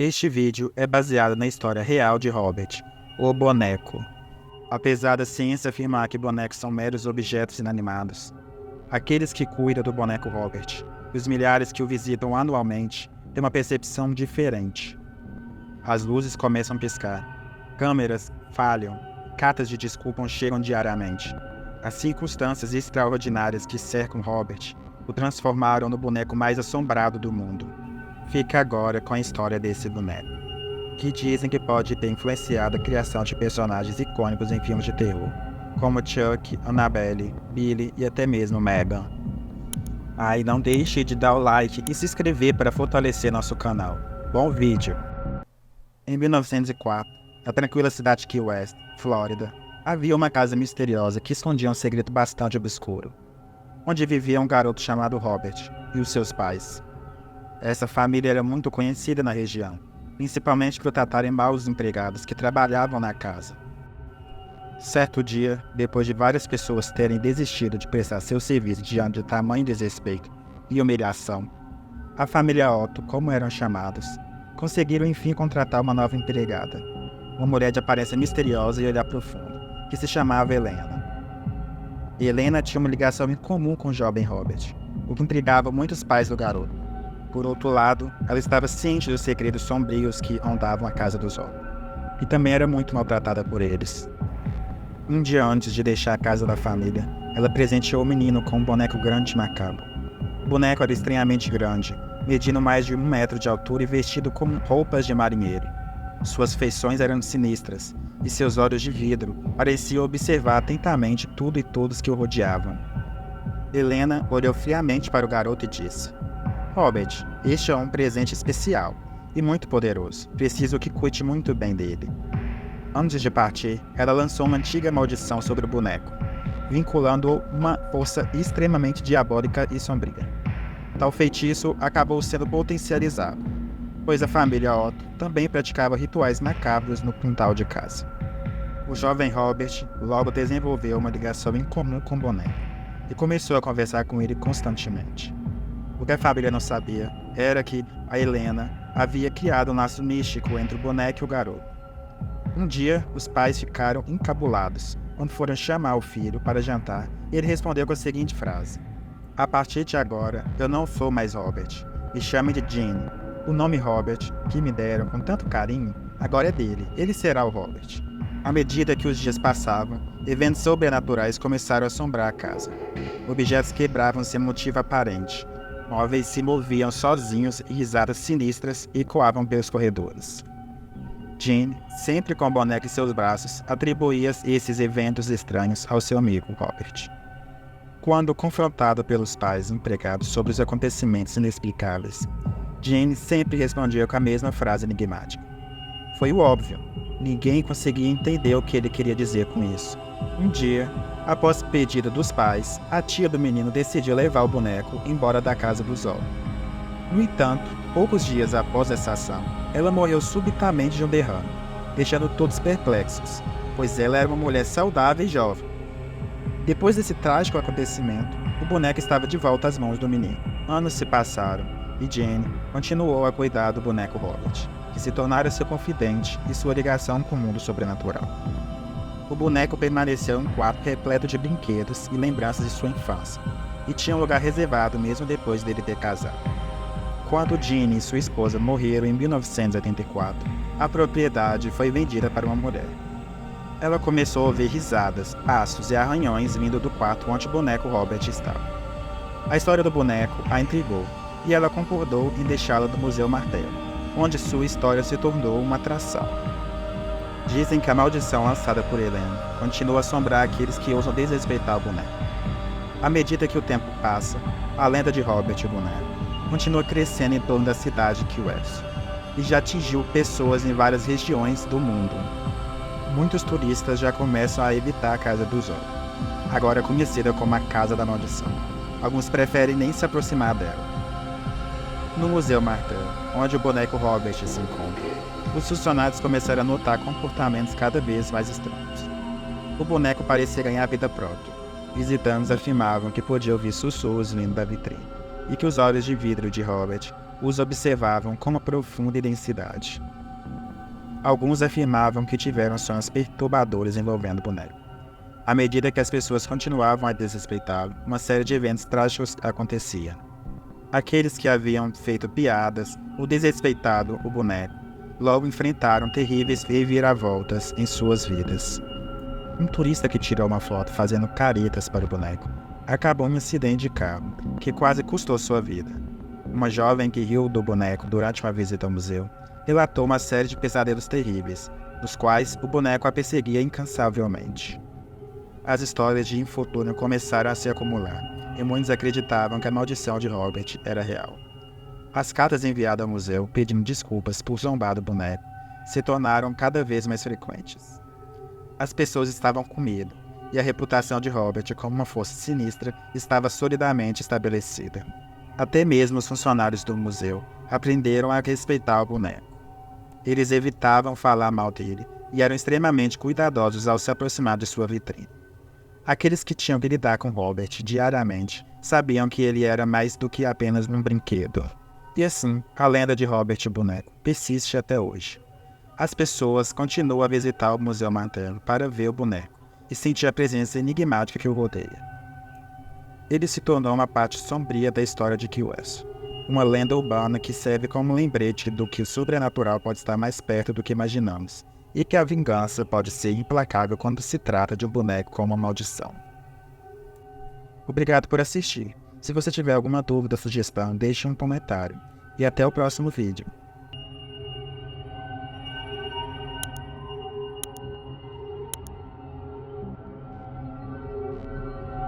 Este vídeo é baseado na história real de Robert, o boneco. Apesar da ciência afirmar que bonecos são meros objetos inanimados, aqueles que cuidam do boneco Robert e os milhares que o visitam anualmente têm uma percepção diferente. As luzes começam a piscar, câmeras falham, cartas de desculpa chegam diariamente. As circunstâncias extraordinárias que cercam Robert o transformaram no boneco mais assombrado do mundo. Fica agora com a história desse boneco, que dizem que pode ter influenciado a criação de personagens icônicos em filmes de terror, como Chuck, Annabelle, Billy e até mesmo Megan. E não deixe de dar o like e se inscrever para fortalecer nosso canal. Bom vídeo! Em 1904, na tranquila cidade de Key West, Flórida, havia uma casa misteriosa que escondia um segredo bastante obscuro, onde vivia um garoto chamado Robert e os seus pais. Essa família era muito conhecida na região, principalmente por tratarem mal os empregados que trabalhavam na casa. Certo dia, depois de várias pessoas terem desistido de prestar seu serviço diante de tamanho desrespeito e humilhação, a família Otto, como eram chamados, conseguiram enfim contratar uma nova empregada, uma mulher de aparência misteriosa e olhar profundo, que se chamava Helena. Helena tinha uma ligação em comum com o jovem Robert, o que intrigava muitos pais do garoto. Por outro lado, ela estava ciente dos segredos sombrios que rondavam a casa dos Otto, e também era muito maltratada por eles. Um dia antes de deixar a casa da família, ela presenteou o menino com um boneco grande e macabro. O boneco era estranhamente grande, medindo mais de 1 metro de altura e vestido com roupas de marinheiro. Suas feições eram sinistras, e seus olhos de vidro pareciam observar atentamente tudo e todos que o rodeavam. Helena olhou friamente para o garoto e disse: Robert, este é um presente especial e muito poderoso. Preciso que cuide muito bem dele. Antes de partir, ela lançou uma antiga maldição sobre o boneco, vinculando-o a uma força extremamente diabólica e sombria. Tal feitiço acabou sendo potencializado, pois a família Otto também praticava rituais macabros no quintal de casa. O jovem Robert logo desenvolveu uma ligação em comum com o boneco e começou a conversar com ele constantemente. O que a família não sabia era que a Helena havia criado um laço místico entre o boneco e o garoto. Um dia, os pais ficaram encabulados quando foram chamar o filho para jantar e ele respondeu com a seguinte frase: A partir de agora, eu não sou mais Robert. Me chamem de Gene. O nome Robert, que me deram com tanto carinho, agora é dele. Ele será o Robert. À medida que os dias passavam, eventos sobrenaturais começaram a assombrar a casa. Objetos quebravam sem motivo aparente. Móveis se moviam sozinhos e risadas sinistras ecoavam pelos corredores. Gene, sempre com o boneco em seus braços, atribuía esses eventos estranhos ao seu amigo Robert. Quando confrontado pelos pais empregados sobre os acontecimentos inexplicáveis, Gene sempre respondia com a mesma frase enigmática. Foi o óbvio. Ninguém conseguia entender o que ele queria dizer com isso. Um dia, após pedido dos pais, a tia do menino decidiu levar o boneco embora da casa dos Otto. No entanto, poucos dias após essa ação, ela morreu subitamente de um derrame, deixando todos perplexos, pois ela era uma mulher saudável e jovem. Depois desse trágico acontecimento, o boneco estava de volta às mãos do menino. Anos se passaram e Jane continuou a cuidar do boneco Robert, que se tornara seu confidente e sua ligação com o mundo sobrenatural. O boneco permaneceu em um quarto repleto de brinquedos e lembranças de sua infância, e tinha um lugar reservado mesmo depois dele ter casado. Quando Gene e sua esposa morreram em 1984, a propriedade foi vendida para uma mulher. Ela começou a ouvir risadas, passos e arranhões vindo do quarto onde o boneco Robert estava. A história do boneco a intrigou, e ela concordou em deixá-la no Museu Martelo, onde sua história se tornou uma atração. Dizem que a maldição lançada por Helena continua a assombrar aqueles que ousam desrespeitar o boneco. À medida que o tempo passa, a lenda de Robert e o boneco continua crescendo em torno da cidade de Key West e já atingiu pessoas em várias regiões do mundo. Muitos turistas já começam a evitar a casa dos Otto, agora conhecida como a Casa da Maldição. Alguns preferem nem se aproximar dela. No Museu Martelo, onde o boneco Robert se encontra, os funcionários começaram a notar comportamentos cada vez mais estranhos. O boneco parecia ganhar vida própria. Visitantes afirmavam que podia ouvir sussurros vindo da vitrine, e que os olhos de vidro de Robert os observavam com uma profunda intensidade. Alguns afirmavam que tiveram sonhos perturbadores envolvendo o boneco. À medida que as pessoas continuavam a desrespeitá-lo, uma série de eventos trágicos acontecia. Aqueles que haviam feito piadas ou desrespeitado o boneco logo enfrentaram terríveis reviravoltas em suas vidas. Um turista que tirou uma foto fazendo caretas para o boneco acabou em um acidente de carro que quase custou sua vida. Uma jovem que riu do boneco durante uma visita ao museu relatou uma série de pesadelos terríveis, nos quais o boneco a perseguia incansavelmente. As histórias de infortúnio começaram a se acumular, e muitos acreditavam que a maldição de Robert era real. As cartas enviadas ao museu pedindo desculpas por zombar do boneco se tornaram cada vez mais frequentes. As pessoas estavam com medo, e a reputação de Robert como uma força sinistra estava solidamente estabelecida. Até mesmo os funcionários do museu aprenderam a respeitar o boneco. Eles evitavam falar mal dele e eram extremamente cuidadosos ao se aproximar de sua vitrine. Aqueles que tinham que lidar com Robert diariamente sabiam que ele era mais do que apenas um brinquedo. E assim, a lenda de Robert o Boneco persiste até hoje. As pessoas continuam a visitar o Museu Materno para ver o boneco e sentir a presença enigmática que o rodeia. Ele se tornou uma parte sombria da história de Key West, uma lenda urbana que serve como lembrete do que o sobrenatural pode estar mais perto do que imaginamos, e que a vingança pode ser implacável quando se trata de um boneco com uma maldição. Obrigado por assistir. Se você tiver alguma dúvida ou sugestão, deixe um comentário. E até o próximo vídeo.